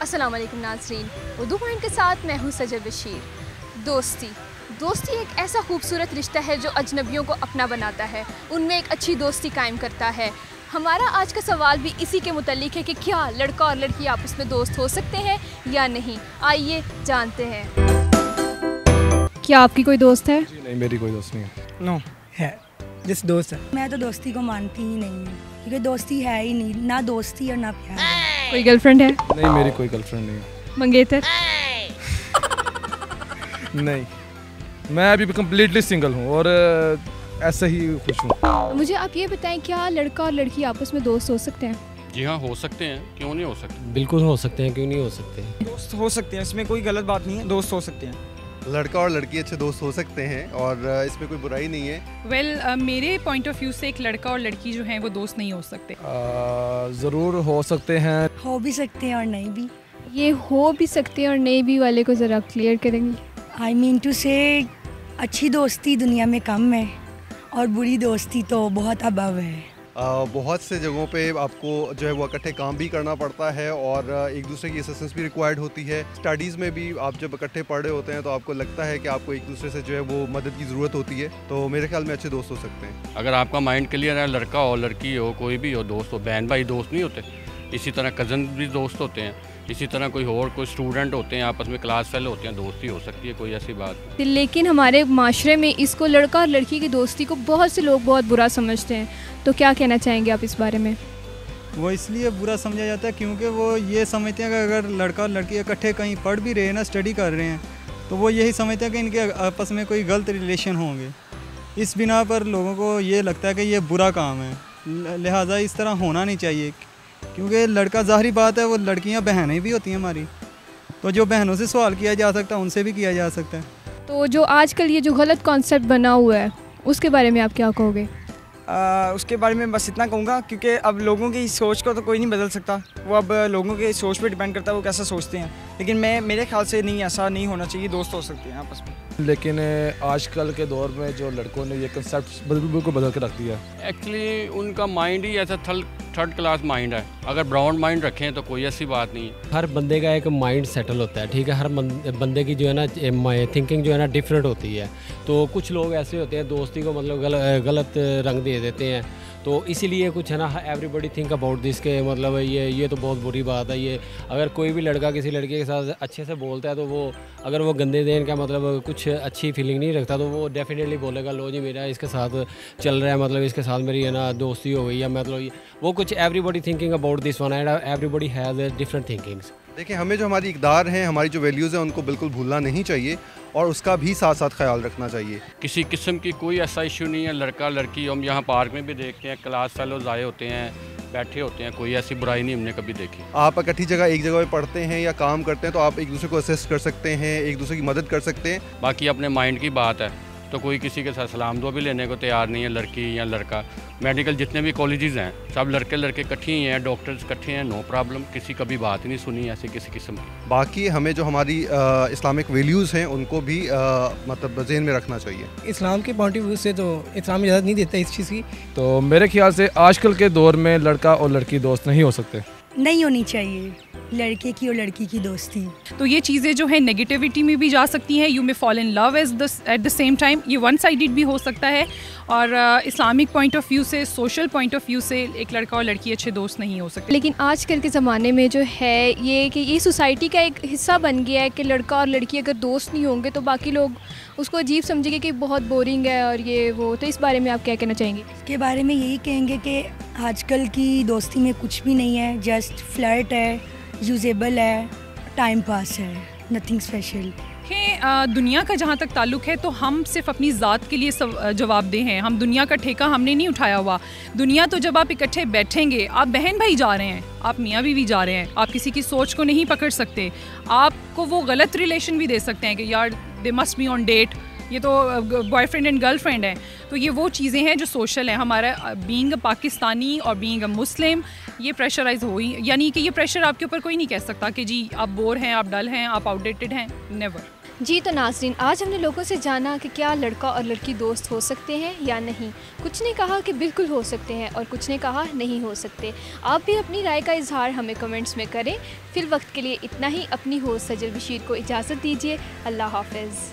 अस्सलाम वालेकुम नाज़रीन, उर्दू पॉइंट के साथ मैं हूँ सजर बशीर। दोस्ती एक ऐसा खूबसूरत रिश्ता है जो अजनबियों को अपना बनाता है, उनमें एक अच्छी दोस्ती कायम करता है। हमारा आज का सवाल भी इसी के मुताल्लिक है कि क्या लड़का और लड़की आपस में दोस्त हो सकते हैं या नहीं। आइए जानते हैं। क्या आपकी कोई दोस्त है? जी नहीं, मेरी कोई दोस्त नहीं है। नो है, जिस दोस्त है। मैं तो दोस्ती को मानती ही नहीं हूँ, क्योंकि दोस्ती है ही नहीं, ना दोस्ती और ना प्यार। कोई गर्लफ्रेंड है? नहीं, मेरी कोई गर्लफ्रेंड नहीं है। मंगेतर? नहीं, मैं अभी कम्प्लीटली सिंगल हूँ और ऐसे ही खुश हूँ। मुझे आप ये बताएं, क्या लड़का और लड़की आपस में दोस्त हो सकते हैं? जी हाँ, हो सकते हैं, क्यों नहीं हो सकते। बिल्कुल हो सकते हैं, क्यों नहीं हो सकते। दोस्त हो सकते हैं, इसमें कोई गलत बात नहीं है, दोस्त हो सकते हैं। लड़का और लड़की अच्छे दोस्त हो सकते हैं और इसमें कोई बुराई नहीं है। मेरे पॉइंट ऑफ व्यू से एक लड़का और लड़की जो हैं वो दोस्त नहीं हो सकते। ज़रूर हो सकते हैं। हो भी सकते हैं और नहीं भी। ये हो भी सकते हैं और नहीं भी वाले को ज़रा क्लियर करेंगी? आई मीन टू से अच्छी दोस्ती दुनिया में कम है और बुरी दोस्ती तो बहुत अबव है। बहुत से जगहों पे आपको जो है वो इकट्ठे काम भी करना पड़ता है और एक दूसरे की असिस्टेंस भी रिक्वायर्ड होती है। स्टडीज़ में भी आप जब इकट्ठे पढ़ रहे होते हैं तो आपको लगता है कि आपको एक दूसरे से जो है वो मदद की ज़रूरत होती है, तो मेरे ख्याल में अच्छे दोस्त हो सकते हैं। अगर आपका माइंड क्लियर है, लड़का हो लड़की हो कोई भी हो, दोस्त हो, बहन भाई दोस्त नहीं होते, इसी तरह कज़न भी दोस्त होते हैं, इसी तरह कोई स्टूडेंट होते हैं, आपस में क्लास फेलो होते हैं, दोस्ती हो सकती है, कोई ऐसी बात नहीं। लेकिन हमारे माशरे में इसको लड़का और लड़की की दोस्ती को बहुत से लोग बहुत बुरा समझते हैं, तो क्या कहना चाहेंगे आप इस बारे में? वो इसलिए बुरा समझा जाता है क्योंकि वो ये समझते हैं कि अगर लड़का और लड़की इकट्ठे कहीं पढ़ भी रहे हैं ना, स्टडी कर रहे हैं, तो वो यही समझते हैं कि इनके आपस में कोई गलत रिलेशन होंगे। इस बिना पर लोगों को ये लगता है कि ये बुरा काम है, लिहाजा इस तरह होना नहीं चाहिए। क्योंकि लड़का, ज़ाहिरी बात है, वो लड़कियां बहनें भी होती हैं हमारी, तो जो बहनों से सवाल किया जा सकता है उनसे भी किया जा सकता है। तो जो आजकल ये जो गलत कॉन्सेप्ट बना हुआ है उसके बारे में आप क्या कहोगे? उसके बारे में बस इतना कहूँगा, क्योंकि अब लोगों की सोच को तो कोई नहीं बदल सकता, वो अब लोगों की सोच पे डिपेंड करता है वो कैसा सोचते हैं। लेकिन मेरे ख्याल से नहीं, ऐसा नहीं होना चाहिए, दोस्त हो सकते हैं आपस में। लेकिन आजकल के दौर में जो लड़कों ने ये कंसेप्ट बिल्कुल बदल के रख दिया। एक्चुअली उनका माइंड ही ऐसा थर्ड क्लास माइंड है। अगर ब्राउन माइंड रखें तो कोई ऐसी बात नहीं है। हर बंदे का एक माइंड सेटल होता है, ठीक है। हर बंदे की जो है ना थिंकिंग जो है ना डिफरेंट होती है। तो कुछ लोग ऐसे होते हैं दोस्ती को मतलब गलत रंग दे देते हैं, तो इसीलिए कुछ है ना एवरीबॉडी थिंक अबाउट दिस के मतलब ये तो बहुत बुरी बात है। ये अगर कोई भी लड़का किसी लड़के के साथ अच्छे से बोलता है तो वो अगर वो गंदे दिन का मतलब कुछ अच्छी फीलिंग नहीं रखता तो वो डेफिनेटली बोलेगा लो जी मेरा इसके साथ चल रहा है, मतलब इसके साथ मेरी है ना दोस्ती हो गई है, मतलब वो कुछ everybody thinking about this one and everybody has different thinkings. देखिए, हमें जो हमारी इक़दार हैं, हमारी जो वैल्यूज़ हैं, उनको बिल्कुल भूलना नहीं चाहिए और उसका भी साथ साथ ख्याल रखना चाहिए। किसी किस्म की कोई ऐसा इशू नहीं है, लड़का लड़की हम यहाँ पार्क में भी देखते हैं, क्लास फेलोज आए होते हैं, बैठे होते हैं, कोई ऐसी बुराई नहीं हमने कभी देखी। आप इकट्ठी जगह एक जगह पे पढ़ते हैं या काम करते हैं तो आप एक दूसरे को असिस्ट कर सकते हैं, एक दूसरे की मदद कर सकते हैं। बाकी अपने माइंड की बात है तो कोई किसी के साथ सलाम दुआ भी लेने को तैयार नहीं है, लड़की या लड़का। मेडिकल जितने भी कॉलेजेस हैं सब लड़के इकट्ठे ही हैं, डॉक्टर्स इकट्ठे हैं, नो प्रॉब्लम, किसी कभी बात ही नहीं सुनी ऐसे किसी किस्म की। बाकी हमें जो हमारी इस्लामिक वैल्यूज़ हैं उनको भी मतलब ज़हन में रखना चाहिए। इस्लाम के पॉइंट ऑफ व्यू से तो इस्लाम इजाज़त नहीं देता इस चीज़ की। तो मेरे ख्याल से आजकल के दौर में लड़का और लड़की दोस्त नहीं हो सकते। नहीं होनी चाहिए लड़के की और लड़की की दोस्ती। तो ये चीज़ें जो है नेगेटिविटी में भी जा सकती हैं, you may fall in love at the same time, ये वन साइडेड भी हो सकता है। और इस्लामिक पॉइंट ऑफ व्यू से, सोशल पॉइंट ऑफ व्यू से एक लड़का और लड़की अच्छे दोस्त नहीं हो सकते। लेकिन आजकल के ज़माने में जो है ये कि ये सोसाइटी का एक हिस्सा बन गया है कि लड़का और लड़की अगर दोस्त नहीं होंगे तो बाकी लोग उसको अजीब समझेंगे कि बहुत बोरिंग है और ये वो। तो इस बारे में आप क्या कहना चाहेंगे? इसके बारे में यही कहेंगे कि आजकल की दोस्ती में कुछ भी नहीं है, जस्ट फ्लर्ट है, यूजेबल है, टाइम पास है, नथिंग स्पेशल। दुनिया का जहाँ तक ताल्लुक़ है तो हम सिर्फ अपनी ज़ात के लिए जवाबदेह हैं, हम दुनिया का ठेका हमने नहीं उठाया हुआ। दुनिया तो जब आप इकट्ठे बैठेंगे, आप बहन भाई जा रहे हैं, आप मियाँ बीवी जा रहे हैं, आप किसी की सोच को नहीं पकड़ सकते। आपको वो गलत रिलेशन भी दे सकते हैं कि यार they must be on date, ये तो बॉयफ्रेंड एंड गर्लफ्रेंड है। तो ये वो चीज़ें हैं जो सोशल हैं। हमारा बीइंग पाकिस्तानी और बीइंग मुस्लिम ये प्रेशराइज हो ही, यानी कि ये प्रेशर आपके ऊपर कोई नहीं कह सकता कि जी आप बोर हैं, आप डल हैं, आप आउटडेटेड हैं, नेवर। जी तो नाज़रीन, आज हमने लोगों से जाना कि क्या लड़का और लड़की दोस्त हो सकते हैं या नहीं। कुछ ने कहा कि बिल्कुल हो सकते हैं और कुछ ने कहा नहीं हो सकते। आप भी अपनी राय का इजहार हमें कमेंट्स में करें। फिर वक्त के लिए इतना ही। अपनी होस्ट सजल बशीर को इजाज़त दीजिए। अल्लाह हाफ़िज़।